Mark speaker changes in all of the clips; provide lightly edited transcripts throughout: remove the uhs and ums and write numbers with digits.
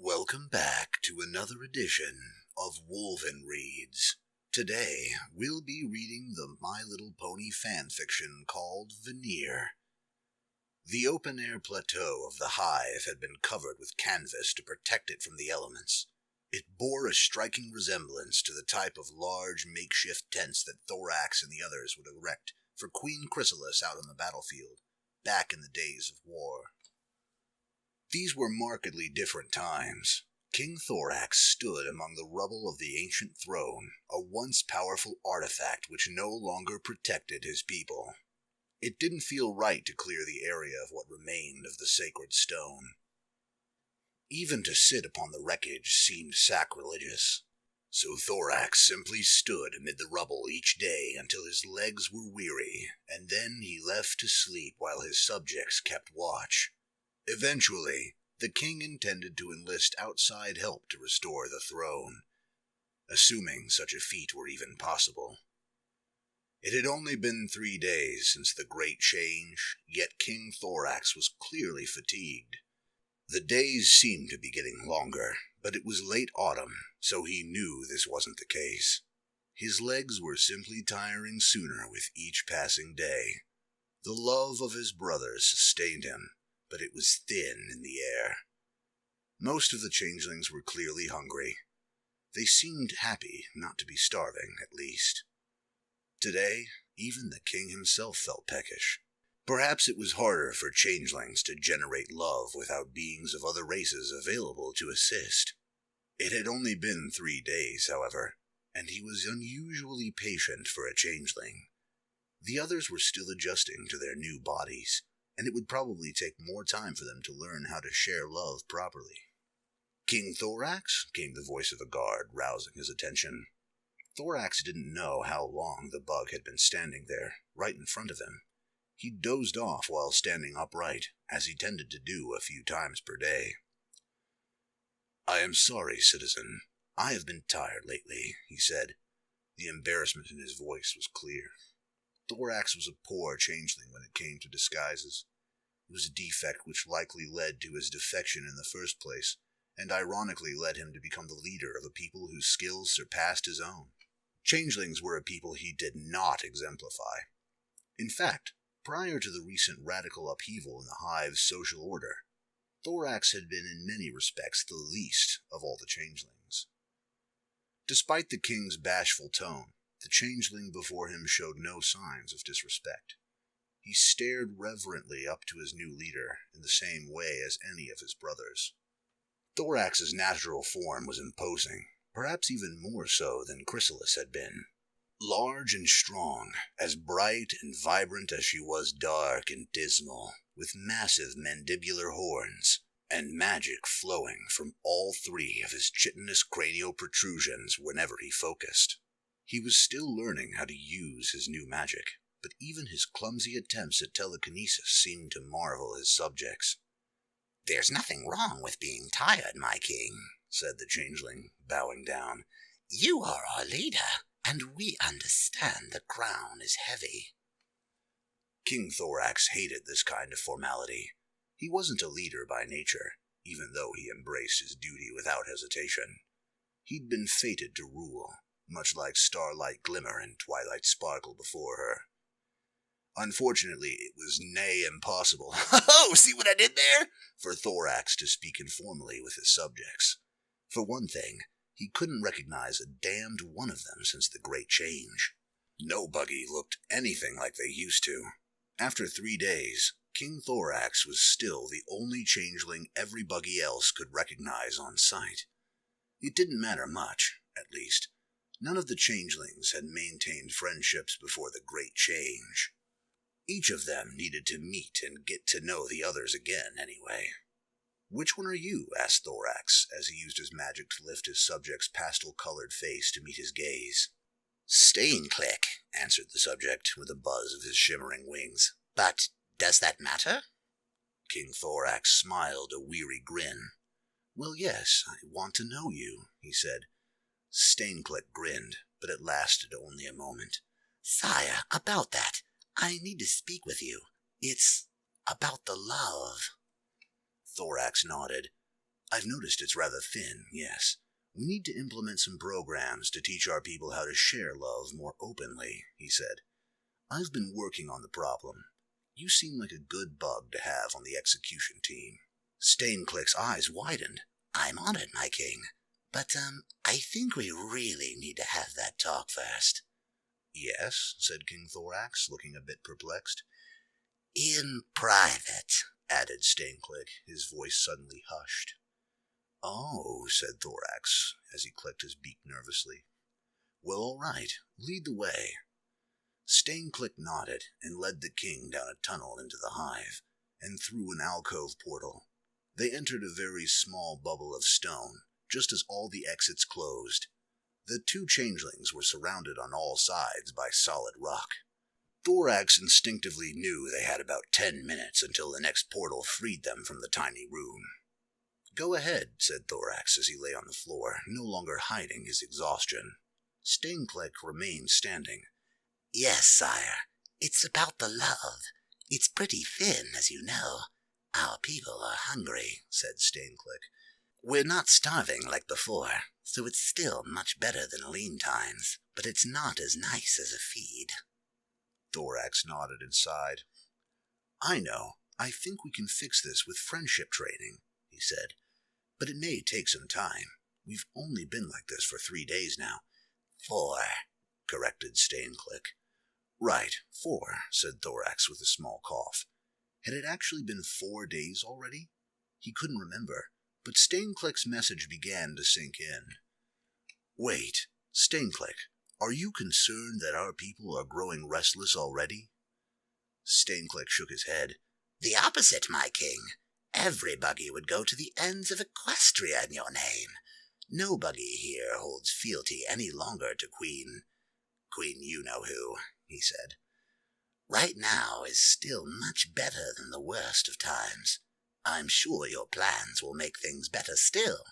Speaker 1: Welcome back to another edition of Wolvenreign. Today, we'll be reading the My Little Pony fanfiction called Veneer. The open-air plateau of the hive had been covered with canvas to protect it from the elements. It bore a striking resemblance to the type of large makeshift tents that Thorax and the others would erect for Queen Chrysalis out on the battlefield, back in the days of war. These were markedly different times. King Thorax stood among the rubble of the ancient throne, a once powerful artifact which no longer protected his people. It didn't feel right to clear the area of what remained of the sacred stone. Even to sit upon the wreckage seemed sacrilegious. So Thorax simply stood amid the rubble each day until his legs were weary, and then he left to sleep while his subjects kept watch. Eventually, the king intended to enlist outside help to restore the throne, assuming such a feat were even possible. It had only been 3 days since the Great Change, yet King Thorax was clearly fatigued. The days seemed to be getting longer, but it was late autumn, so he knew this wasn't the case. His legs were simply tiring sooner with each passing day. The love of his brothers sustained him, but it was thin in the air. Most of the changelings were clearly hungry. They seemed happy not to be starving, at least. Today, even the king himself felt peckish. Perhaps it was harder for changelings to generate love without beings of other races available to assist. It had only been 3 days, however, and he was unusually patient for a changeling. The others were still adjusting to their new bodies, and it would probably take more time for them to learn how to share love properly. "King Thorax?" came the voice of a guard, rousing his attention. Thorax didn't know how long the bug had been standing there, right in front of him. He dozed off while standing upright, as he tended to do a few times per day. "I am sorry, citizen. I have been tired lately," he said. The embarrassment in his voice was clear. Thorax was a poor changeling when it came to disguises. It was a defect which likely led to his defection in the first place, and ironically led him to become the leader of a people whose skills surpassed his own. Changelings were a people he did not exemplify. In fact, prior to the recent radical upheaval in the hive's social order, Thorax had been in many respects the least of all the changelings. Despite the king's bashful tone, the changeling before him showed no signs of disrespect. He stared reverently up to his new leader in the same way as any of his brothers. Thorax's natural form was imposing, perhaps even more so than Chrysalis had been. Large and strong, as bright and vibrant as she was dark and dismal, with massive mandibular horns, and magic flowing from all 3 of his chitinous cranial protrusions whenever he focused. He was still learning how to use his new magic, but even his clumsy attempts at telekinesis seemed to marvel his subjects. "There's nothing wrong with being tired, my king," said the changeling, bowing down. "You are our leader, and we understand the crown is heavy." King Thorax hated this kind of formality. He wasn't a leader by nature, even though he embraced his duty without hesitation. He'd been fated to rule, much like starlight glimmer and twilight sparkle before her. Unfortunately, it was nay impossible see what I did there? For Thorax to speak informally with his subjects. For one thing, he couldn't recognize a damned one of them since the Great Change. No buggy looked anything like they used to. After 3 days, King Thorax was still the only changeling every buggy else could recognize on sight. It didn't matter much, at least. None of the changelings had maintained friendships before the Great Change. Each of them needed to meet and get to know the others again, anyway. "Which one are you?" asked Thorax, as he used his magic to lift his subject's pastel-colored face to meet his gaze. "Stainclick," answered the subject, with a buzz of his shimmering wings. "But does that matter?" King Thorax smiled a weary grin. "Well, yes, I want to know you," he said. Stainclick grinned, but it lasted only a moment. "Sire, about that, I need to speak with you. It's about the love." Thorax nodded. I've noticed it's rather thin, yes. We need to implement some programs to teach our people how to share love more openly, he said. I've been working on the problem. You seem like a good bug to have on the execution team. Stainclick's eyes widened. I'm on it, my king. But, I think we really need to have that talk first. Yes, said King Thorax, looking a bit perplexed. In private, added Stainclick, his voice suddenly hushed. Oh, said Thorax, as he clicked his beak nervously. Well, all right, lead the way. Stainclick nodded and led the king down a tunnel into the hive, and through an alcove portal. They entered a very small bubble of stone, just as all the exits closed. The two changelings were surrounded on all sides by solid rock. Thorax instinctively knew they had about 10 minutes until the next portal freed them from the tiny room. Go ahead, said Thorax as he lay on the floor, no longer hiding his exhaustion. Stainclick remained standing. Yes, sire. It's about the love. It's pretty thin, as you know. Our people are hungry, said Stainclick. We're not starving like before, so it's still much better than lean times, but it's not as nice as a feed. Thorax nodded and sighed. I know. I think we can fix this with friendship training, he said. But it may take some time. We've only been like this for 3 days now. 4, corrected Stainclick. Right, 4, said Thorax with a small cough. Had it actually been 4 days already? He couldn't remember, but Stainclick's message began to sink in. Wait, Stainclick, are you concerned that our people are growing restless already? Stainclick shook his head. The opposite, my king. Every buggy would go to the ends of Equestria in your name. No buggy here holds fealty any longer to Queen you-know-who, he said. Right now is still much better than the worst of times. I'm sure your plans will make things better still.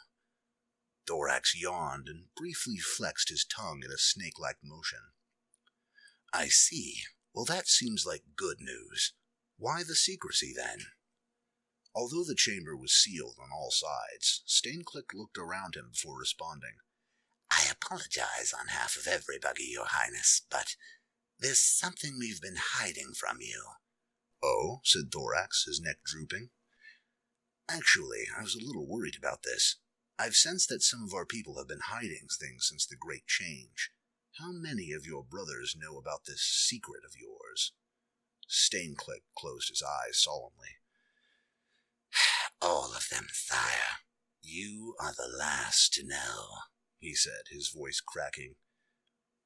Speaker 1: Thorax yawned and briefly flexed his tongue in a snake-like motion. I see. Well, that seems like good news. Why the secrecy, then? Although the chamber was sealed on all sides, Stainclick looked around him before responding. I apologize on behalf of everybody, Your Highness, but there's something we've been hiding from you. Oh, said Thorax, his neck drooping. Actually, I was a little worried about this. I've sensed that some of our people have been hiding things since the Great Change. How many of your brothers know about this secret of yours? Stainclick closed his eyes solemnly. All of them, sire. You are the last to know, he said, his voice cracking.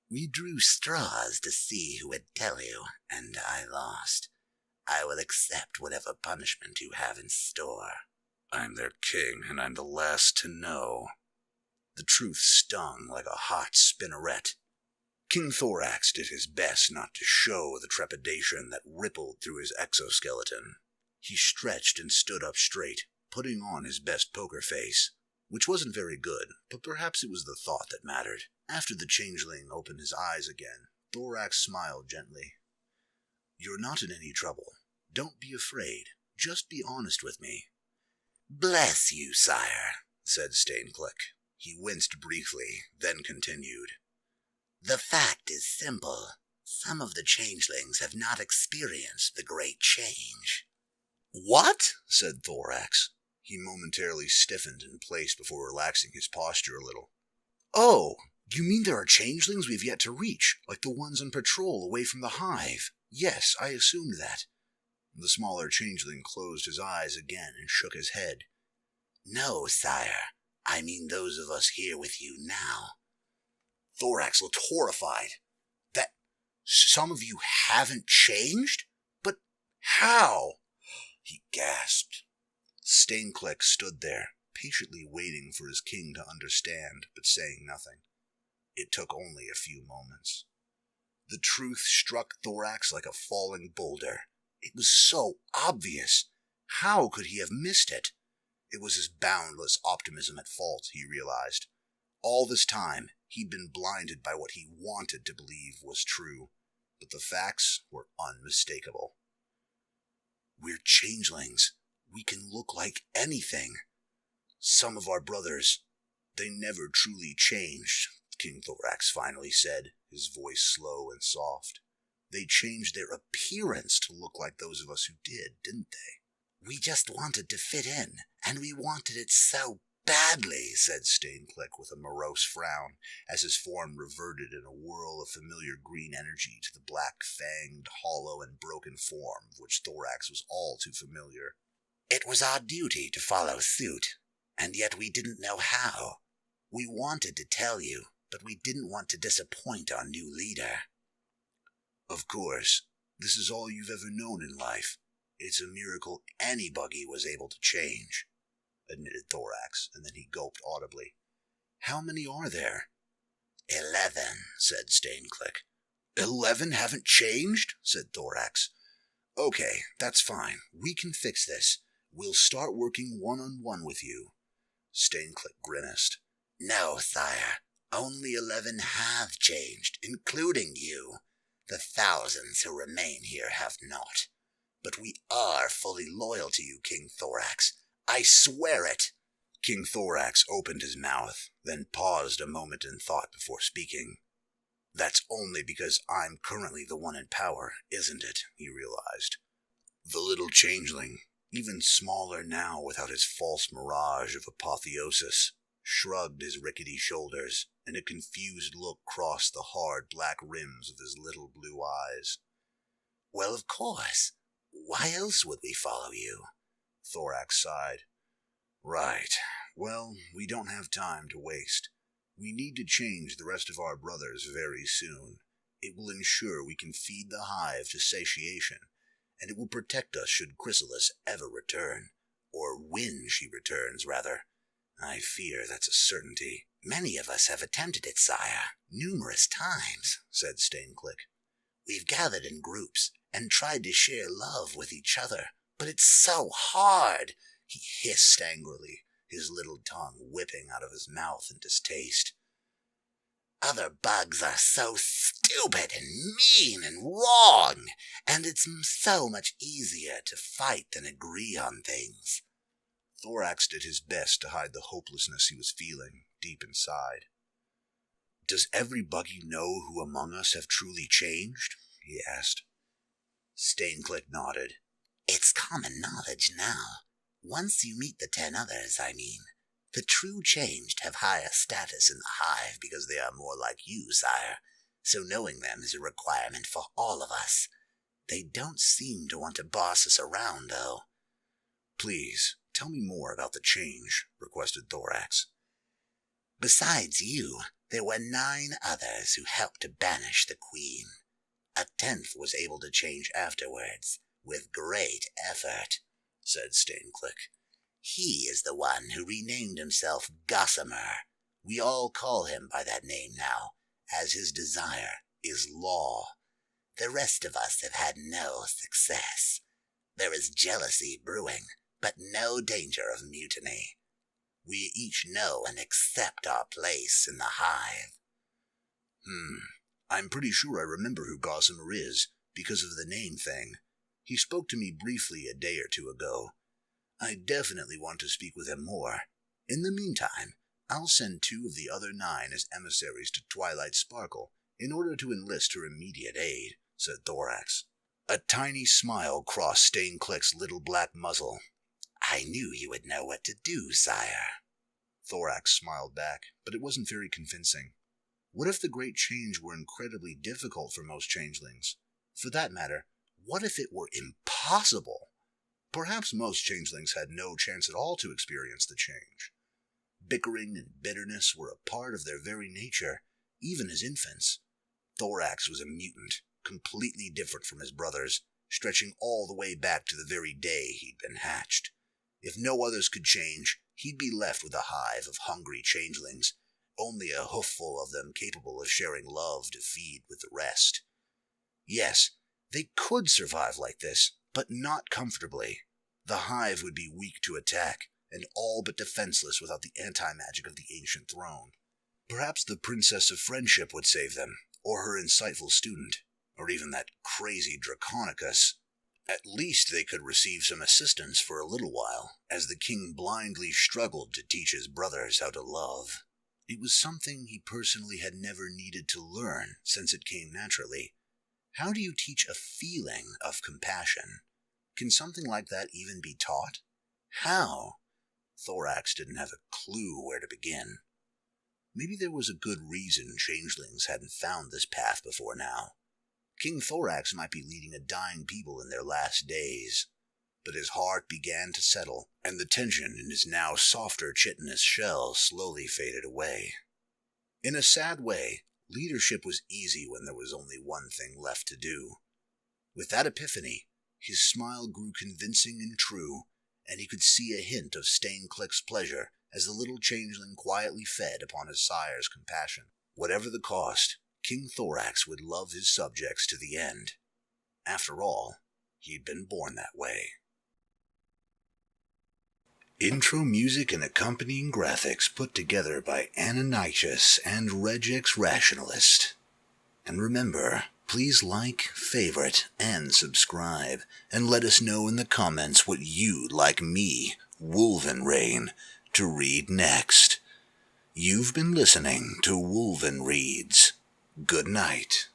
Speaker 1: We drew straws to see who would tell you, and I lost. I will accept whatever punishment you have in store. I'm their king, and I'm the last to know. The truth stung like a hot spinneret. King Thorax did his best not to show the trepidation that rippled through his exoskeleton. He stretched and stood up straight, putting on his best poker face, which wasn't very good, but perhaps it was the thought that mattered. After the changeling opened his eyes again, Thorax smiled gently. You're not in any trouble. Don't be afraid. Just be honest with me. Bless you, sire, said Stainclick. He winced briefly, then continued. The fact is simple. Some of the changelings have not experienced the great change. What? Said Thorax. He momentarily stiffened in place before relaxing his posture a little. Oh, you mean there are changelings we've yet to reach, like the ones on patrol away from the hive? Yes, I assumed that. The smaller changeling closed his eyes again and shook his head. No, sire. I mean those of us here with you now. Thorax looked horrified. That some of you haven't changed? But how? He gasped. Stainclick stood there, patiently waiting for his king to understand, but saying nothing. It took only a few moments. The truth struck Thorax like a falling boulder. It was so obvious. How could he have missed it? It was his boundless optimism at fault, he realized. All this time, he'd been blinded by what he wanted to believe was true, but the facts were unmistakable. We're changelings. We can look like anything. Some of our brothers, they never truly changed, King Thorax finally said, his voice slow and soft. They changed their appearance to look like those of us who did, didn't they? We just wanted to fit in, and we wanted it so badly, said Stainclick with a morose frown, as his form reverted in a whirl of familiar green energy to the black-fanged, hollow, and broken form of which Thorax was all too familiar. It was our duty to follow suit, and yet we didn't know how. We wanted to tell you, but we didn't want to disappoint our new leader. Of course, this is all you've ever known in life. It's a miracle any buggy was able to change, admitted Thorax, and then he gulped audibly. How many are there? 11, said Stainclick. 11 haven't changed? Said Thorax. Okay, that's fine. We can fix this. We'll start working one-on-one with you. Stainclick grimaced. No, sire. Only 11 have changed, including you. The thousands who remain here have not. But we are fully loyal to you, King Thorax. I swear it. King Thorax opened his mouth, then paused a moment in thought before speaking. That's only because I'm currently the one in power, isn't it? He realized. The little changeling, even smaller now without his false mirage of apotheosis, shrugged his rickety shoulders, and a confused look crossed the hard black rims of his little blue eyes. Well, of course. Why else would we follow you? Thorax sighed. Right. Well, we don't have time to waste. We need to change the rest of our brothers very soon. It will ensure we can feed the hive to satiation, and it will protect us should Chrysalis ever return. Or when she returns, rather. I fear that's a certainty. Many of us have attempted it, sire, numerous times, said Stainclick. We've gathered in groups and tried to share love with each other, but it's so hard, he hissed angrily, his little tongue whipping out of his mouth in distaste. Other bugs are so stupid and mean and wrong, and it's so much easier to fight than agree on things. Thorax did his best to hide the hopelessness he was feeling deep inside. Does every buggy know who among us have truly changed? He asked. Stainclick nodded. It's common knowledge now. Once you meet the 10 others, I mean. The true changed have higher status in the hive because they are more like you, sire, so knowing them is a requirement for all of us. They don't seem to want to boss us around, though. Please, tell me more about the change, requested Thorax. Besides you, there were 9 others who helped to banish the queen. A 10th was able to change afterwards, with great effort, said Stainclick. He is the one who renamed himself Gossamer. We all call him by that name now, as his desire is law. The rest of us have had no success. There is jealousy brewing, but no danger of mutiny. We each know and accept our place in the hive. I'm pretty sure I remember who Gossamer is, because of the name thing. He spoke to me briefly a day or two ago. I definitely want to speak with him more. In the meantime, I'll send 2 of the other 9 as emissaries to Twilight Sparkle in order to enlist her immediate aid, said Thorax. A tiny smile crossed Stainclick's little black muzzle. I knew you would know what to do, sire. Thorax smiled back, but it wasn't very convincing. What if the Great Change were incredibly difficult for most changelings? For that matter, what if it were impossible? Perhaps most changelings had no chance at all to experience the change. Bickering and bitterness were a part of their very nature, even as infants. Thorax was a mutant, completely different from his brothers, stretching all the way back to the very day he'd been hatched. If no others could change, he'd be left with a hive of hungry changelings, only a hoofful of them capable of sharing love to feed with the rest. Yes, they could survive like this, but not comfortably. The hive would be weak to attack, and all but defenseless without the anti-magic of the ancient throne. Perhaps the Princess of Friendship would save them, or her insightful student, or even that crazy Draconicus. At least they could receive some assistance for a little while, as the king blindly struggled to teach his brothers how to love. It was something he personally had never needed to learn, since it came naturally. How do you teach a feeling of compassion? Can something like that even be taught? How? Thorax didn't have a clue where to begin. Maybe there was a good reason changelings hadn't found this path before now. King Thorax might be leading a dying people in their last days, but his heart began to settle, and the tension in his now softer chitinous shell slowly faded away. In a sad way, leadership was easy when there was only one thing left to do. With that epiphany, his smile grew convincing and true, and he could see a hint of Stainclick's pleasure as the little changeling quietly fed upon his sire's compassion. Whatever the cost, King Thorax would love his subjects to the end. After all, he'd been born that way. Intro music and accompanying graphics put together by Annanychus and Regex Rationalist. And remember, please like, favorite, and subscribe, and let us know in the comments what you'd like me, Wolvenreign, to read next. You've been listening to Wolven Reads. Good night.